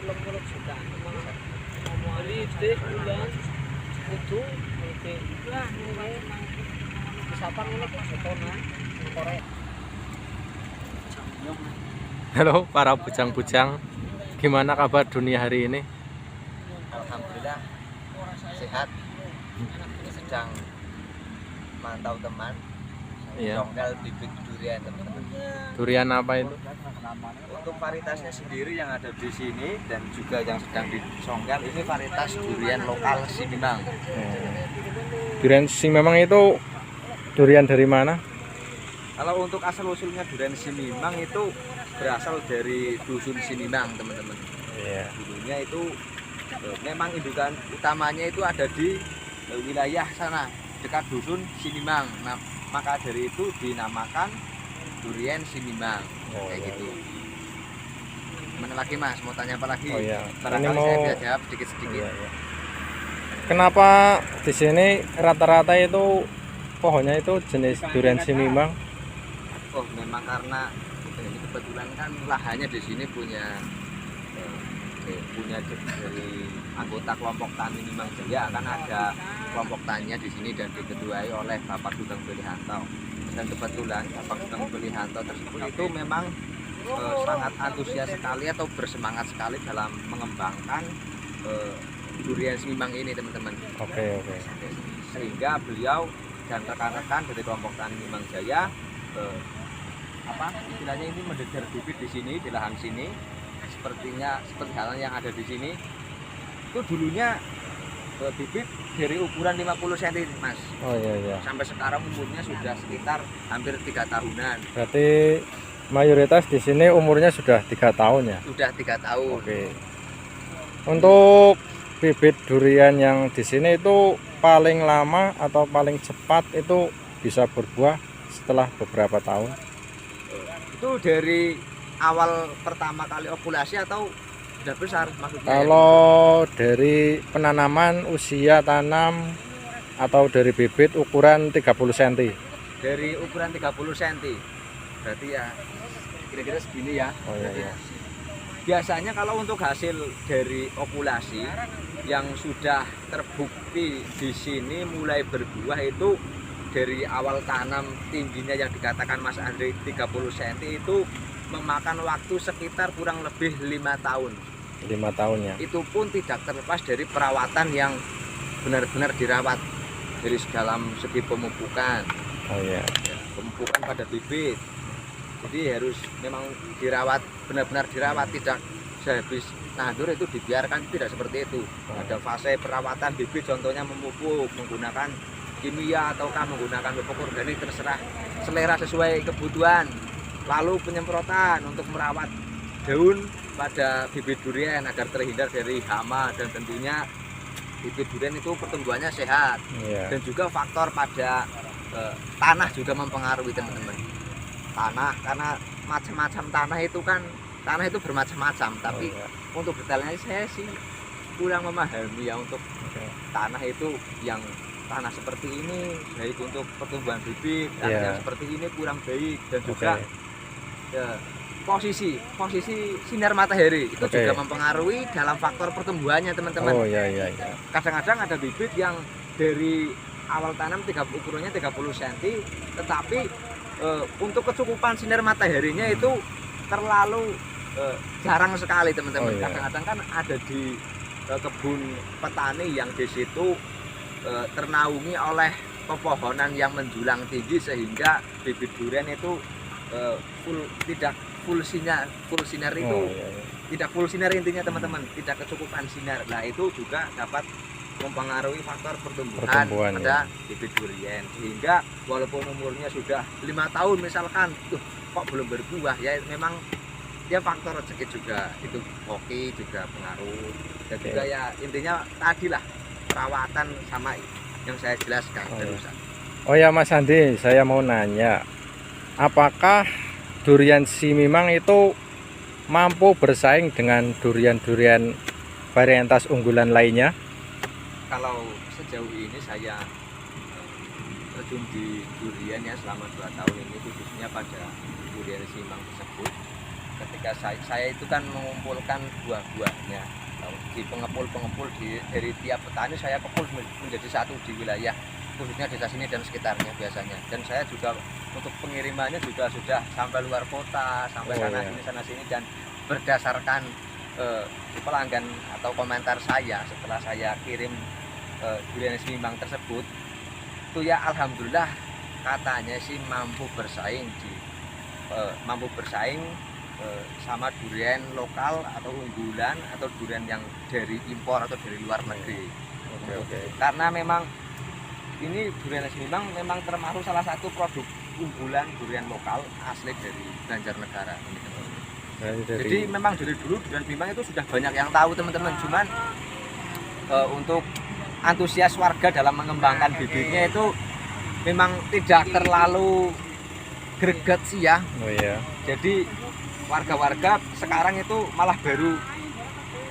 juta. Jadi dek bulan kudu oke. Lah disapang ngono Pak Sotona Korea. Halo para bujang-bujang, gimana kabar dunia hari ini? Alhamdulillah sehat. Ini sedang mantau teman. Iya. Jongkel bibit durian teman-teman. Durian apa itu? Untuk varietasnya sendiri yang ada di sini dan juga yang sedang disongkel ini varietas durian lokal Simimang. Durian Simimang itu durian dari mana? Kalau untuk asal usulnya durian Simimang itu berasal dari dusun Simimang teman-teman. Iya. Dulunya itu memang indukan utamanya itu ada di wilayah sana dekat dusun Simimang. Nah, maka dari itu dinamakan durian Simimang. Kayak gitu. Mana lagi Mas? Mau tanya apa lagi? Oh iya. Barangkali Ini saya mau- bisa jawab sedikit-sedikit. Iya. Kenapa di sini rata-rata itu pohonnya itu jenis durian Simimang? Oh, memang karena ini kebetulan kan lahannya di sini punya dari anggota kelompok tani Nimang Jaya, kan ada kelompok taninya di sini dan diketuai oleh Bapak Sugeng Belihanto. Dan kebetulan Bapak Sugeng Belihanto tersebut itu memang sangat antusias sekali atau bersemangat sekali dalam mengembangkan durian Simimang ini teman-teman. Oke. Sehingga beliau dan rekan-rekan dari kelompok tani Nimang Jaya istilahnya ini mendejar bibit di sini di lahan sini seperti halnya yang ada di sini itu dulunya bibit dari ukuran 50 cm Mas. Oh iya. Sampai sekarang umurnya sudah sekitar hampir 3 tahunan. Berarti mayoritas di sini umurnya sudah 3 tahun ya? Sudah 3 tahun. Oke. Untuk bibit durian yang di sini itu paling lama atau paling cepat itu bisa berbuah setelah beberapa tahun? Itu dari awal pertama kali ovulasi atau sudah besar maksudnya? Kalau dari penanaman usia tanam atau dari bibit ukuran 30 cm. Dari ukuran 30 cm. Berarti ya kira-kira segini ya. Oh iya. Biasanya kalau untuk hasil dari ovulasi yang sudah terbukti di sini mulai berbuah itu dari awal tanam tingginya yang dikatakan Mas Andre 30 cm itu memakan waktu sekitar kurang lebih 5 tahun. 5 tahun ya. Itu pun tidak terlepas dari perawatan yang benar-benar dirawat dari dalam segi pemupukan. Oh iya. Pemupukan pada bibit. Jadi harus memang dirawat, benar-benar dirawat, tidak sehabis nandur itu dibiarkan, tidak seperti itu. Ada fase perawatan bibit, contohnya memupuk menggunakan kimia ataukah menggunakan pupuk organik, terserah selera sesuai kebutuhan. Lalu penyemprotan untuk merawat daun pada bibit durian agar terhindar dari hama dan tentunya bibit durian itu pertumbuhannya sehat. Iya. Dan juga faktor pada tanah juga mempengaruhi teman-teman. Tanah, karena macam-macam tanah itu bermacam-macam, tapi untuk detailnya saya sih kurang memahami ya untuk tanah itu yang tanah seperti ini baik untuk pertumbuhan bibit, tanah yang seperti ini kurang baik, dan juga posisi sinar matahari itu juga mempengaruhi dalam faktor pertumbuhannya teman-teman. Oh iya. Kadang-kadang ada bibit yang dari awal tanam ukurannya 30 cm, tetapi untuk kecukupan sinar mataharinya itu terlalu jarang sekali teman-teman. Kadang-kadang kan ada di kebun petani yang di situ ternaungi oleh pepohonan yang menjulang tinggi sehingga bibit durian itu tidak full sinar itu tidak full sinar intinya teman-teman, tidak kecukupan sinar. Nah itu juga dapat mempengaruhi faktor pertumbuhan pada bibit durian, sehingga walaupun umurnya sudah 5 tahun misalkan kok belum berbuah, ya memang dia faktor rezeki juga, itu hoki juga pengaruh, dan juga ya intinya tadilah perawatan sama yang saya jelaskan terusan. Oh ya Mas Andi, saya mau nanya, apakah durian Simimang itu mampu bersaing dengan durian-durian varietas unggulan lainnya? Kalau sejauh ini saya terjun di durian ya selama 2 tahun ini, khususnya pada durian Simimang tersebut, ketika saya itu kan mengumpulkan buah-buahnya di pengepul-pengepul dari tiap petani, saya kepul menjadi satu di wilayah khususnya desa sini dan sekitarnya biasanya. Dan saya juga untuk pengirimannya juga sudah sampai luar kota, sampai sana sini, dan berdasarkan pelanggan atau komentar saya setelah saya kirim durian Simimang tersebut, itu ya alhamdulillah katanya sih mampu bersaing sama durian lokal atau unggulan atau durian yang dari impor atau dari luar negeri. Karena memang ini durian Simimang memang termasuk salah satu produk unggulan durian lokal asli dari Banjarnegara. Jadi memang dari dulu durian Simimang itu sudah banyak yang tahu teman-teman, cuman untuk antusias warga dalam mengembangkan bibitnya itu memang tidak terlalu greget sih ya. Jadi warga-warga sekarang itu malah baru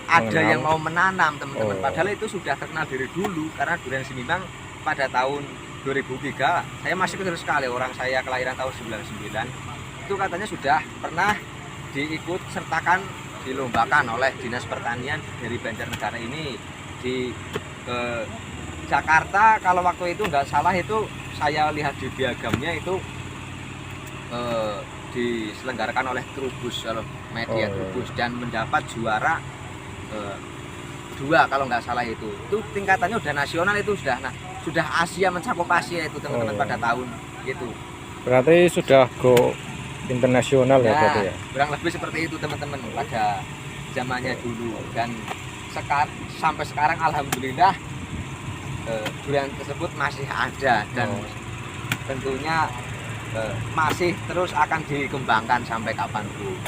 ada yang mau menanam teman-teman. Padahal itu sudah terkenal dari dulu, karena durian Simimang pada tahun 2003, saya masih kecil sekali, orang saya kelahiran tahun 99, itu katanya sudah pernah diikut sertakan, dilombakan oleh Dinas Pertanian dari Banjarnegara ini di Jakarta. Kalau waktu itu nggak salah, itu saya lihat di piagamnya itu diselenggarakan oleh Trubus, kalau media Trubus, dan mendapat juara 2 kalau nggak salah. Itu tingkatannya udah nasional, itu sudah Asia, mencakup Asia itu teman-teman pada tahun itu. Berarti sudah go internasional ya berarti ya. Kurang lebih seperti itu teman-teman pada zamannya dulu, dan sampai sekarang alhamdulillah durian tersebut masih ada, dan tentunya masih terus akan dikembangkan sampai kapanpun,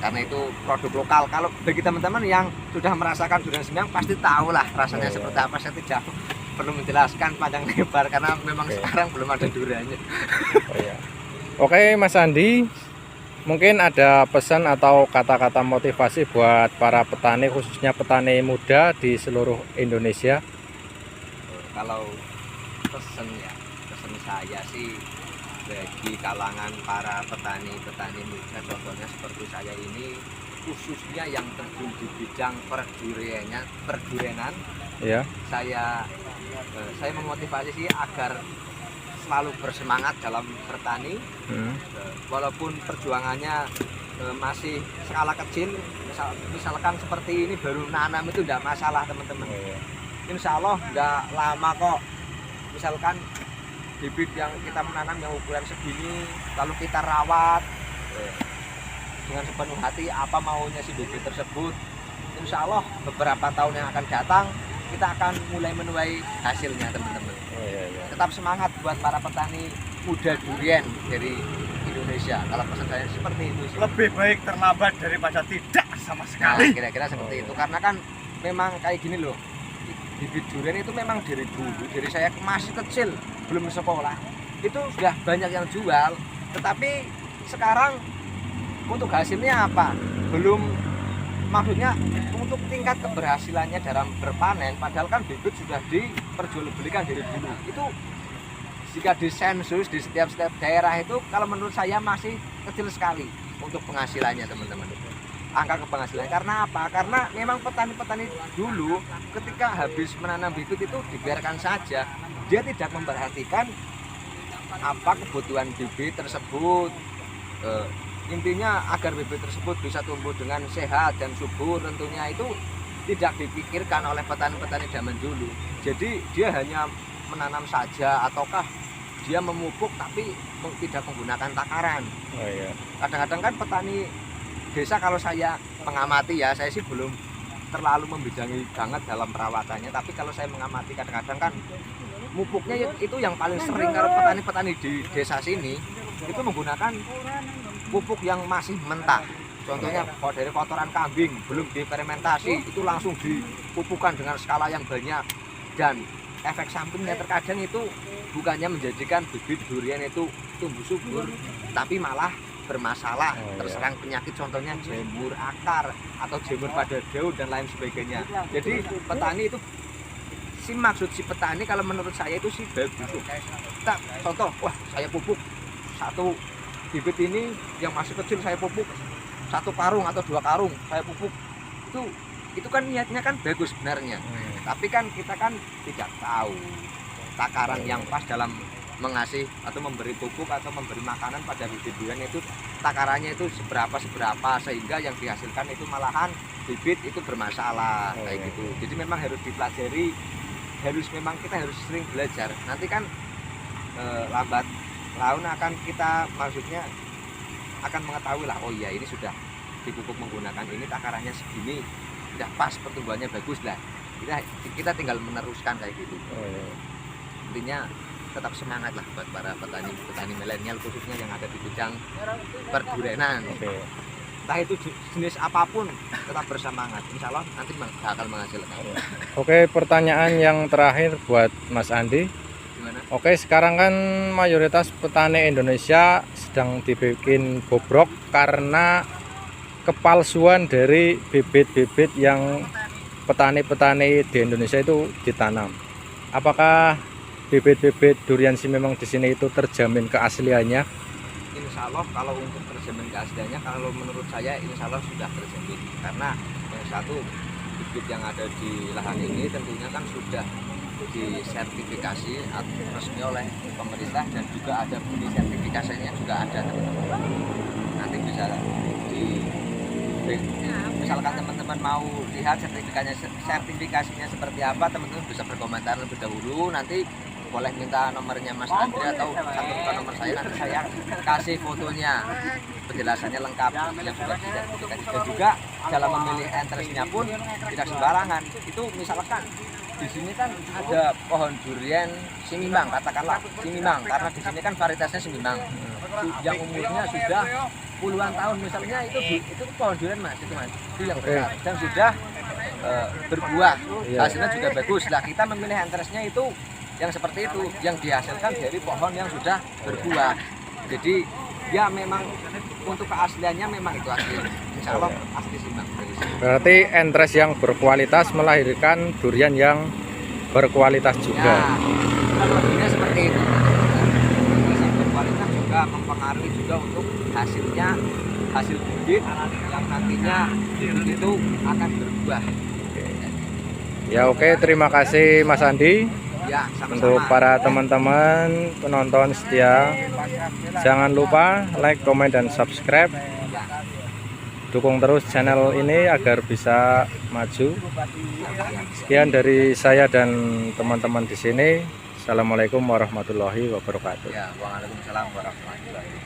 karena itu produk lokal. Kalau bagi teman-teman yang sudah merasakan durian Simimang pasti tahu lah rasanya seperti apa. Saya tidak perlu menjelaskan panjang lebar karena memang sekarang belum ada duriannya. Oke Mas Andi, mungkin ada pesan atau kata-kata motivasi buat para petani, khususnya petani muda di seluruh Indonesia? Kalau pesan saya sih bagi kalangan para petani muda, contohnya seperti saya ini, khususnya yang terjun di bidang perdurianan, saya memotivasi sih agar selalu bersemangat dalam bertani, walaupun perjuangannya masih skala kecil. Misalkan seperti ini baru nanam itu tidak masalah teman-teman. Insya Allah nggak lama kok. Misalkan bibit yang kita menanam yang ukuran segini, lalu kita rawat dengan sepenuh hati apa maunya si bibit tersebut, insya Allah beberapa tahun yang akan datang kita akan mulai menuai hasilnya teman-teman. Tetap semangat buat para petani muda durian dari Indonesia. Kalau pesan saya seperti itu sih. Lebih baik terlambat daripada tidak sama sekali. Kira-kira seperti itu, karena kan memang kayak gini loh, bibit durian itu memang dari dulu, dari saya masih kecil belum sekolah itu sudah banyak yang jual, tetapi sekarang untuk hasilnya apa belum, maksudnya untuk tingkat keberhasilannya dalam berpanen, padahal kan bibit sudah diperjualbelikan dari dulu. Itu jika disensus di setiap daerah itu, kalau menurut saya masih kecil sekali untuk penghasilannya teman-teman, angka kepenghasilannya. Karena apa? Karena memang petani-petani dulu ketika habis menanam bibit itu dibiarkan saja, dia tidak memperhatikan apa kebutuhan bibit tersebut. Intinya agar bibit tersebut bisa tumbuh dengan sehat dan subur, tentunya itu tidak dipikirkan oleh petani-petani zaman dulu. Jadi dia hanya menanam saja, ataukah dia memupuk tapi tidak menggunakan takaran. Kadang-kadang kan petani desa, kalau saya mengamati ya, saya sih belum terlalu membidangi banget dalam perawatannya, tapi kalau saya mengamati kadang-kadang kan mupuknya itu yang paling sering. Kalau petani-petani di desa sini itu menggunakan pupuk yang masih mentah. Contohnya kalau dari kotoran kambing belum difermentasi, itu langsung dipupukan dengan skala yang banyak, dan efek sampingnya terkadang itu bukannya menjadikan bibit durian itu tumbuh subur, tapi malah bermasalah, terserang penyakit, contohnya jamur akar atau jamur pada daun dan lain sebagainya. Jadi petani itu maksud si petani kalau menurut saya itu sih bagus. Kita contoh, wah saya pupuk satu bibit ini yang masih kecil, saya pupuk 1 karung atau 2 karung saya pupuk, itu kan niatnya kan bagus sebenarnya. Tapi kan kita kan tidak tahu takaran yang pas dalam mengasih atau memberi pupuk atau memberi makanan pada bibit durian itu takarannya itu seberapa sehingga yang dihasilkan itu malahan bibit itu bermasalah kayak gitu. Jadi memang harus dipelajari, kita harus sering belajar. Nanti kan lambat laun akan kita maksudnya akan mengetahui lah, oh iya ini sudah dipupuk menggunakan ini takarannya segini, sudah pas pertumbuhannya bagus lah. Kita tinggal meneruskan kayak gitu. Intinya tetap semangat lah buat para petani milenial khususnya yang ada di bidang perdurenan. Entah itu jenis apapun, tetap bersemangat. Insya Allah nanti bakal menghasilkan. Oke, pertanyaan yang terakhir buat Mas Andi. Gimana? Oke, sekarang kan mayoritas petani Indonesia sedang dibikin bobrok karena kepalsuan dari bibit-bibit yang petani-petani di Indonesia itu ditanam. Apakah bibit-bibit durian si memang di sini itu terjamin keasliannya? Insya Allah kalau untuk terjamin keasliannya, kalau menurut saya insya Allah sudah terjamin, karena yang satu bibit yang ada di lahan ini tentunya kan sudah disertifikasi resmi oleh pemerintah dan juga ada bunyi sertifikasinya juga ada. Nanti bisa misalkan teman-teman mau lihat sertifikasinya seperti apa, teman-teman bisa berkomentar lebih dahulu. Nanti boleh minta nomornya Mas Andri atau cantumkan nomor saya, nanti saya kasih fotonya, penjelasannya lengkap yang sudah disertifikasi. Dan juga dalam memilih entresnya pun tidak sembarangan. Itu misalkan di sini kan ada pohon durian simimang, katakanlah simimang, karena di sini kan varietasnya simimang yang umurnya sudah puluhan tahun, misalnya itu pohon durian Mas, itu Mas, itu yang besar dan sudah berbuah, hasilnya juga bagus. Nah, kita memilih entresnya itu yang seperti itu, yang dihasilkan dari pohon yang sudah berbuah. Jadi ya memang untuk keasliannya memang itu asli, insya Allah asli simang. Berarti entres yang berkualitas melahirkan durian yang berkualitas juga. Ya, lebihnya seperti itu. Entres yang berkualitas juga mempengaruhi juga untuk hasilnya, hasil bibit yang nantinya bibit itu akan berbuah. Ya oke, terima kasih Mas Andi. Ya, sama-sama. Untuk para teman-teman penonton setia, jangan lupa like, komen, dan subscribe. Dukung terus channel ini agar bisa maju. Sekian dari saya dan teman-teman di sini. Assalamualaikum warahmatullahi wabarakatuh. Ya, waalaikumsalam warahmatullahi wabarakatuh.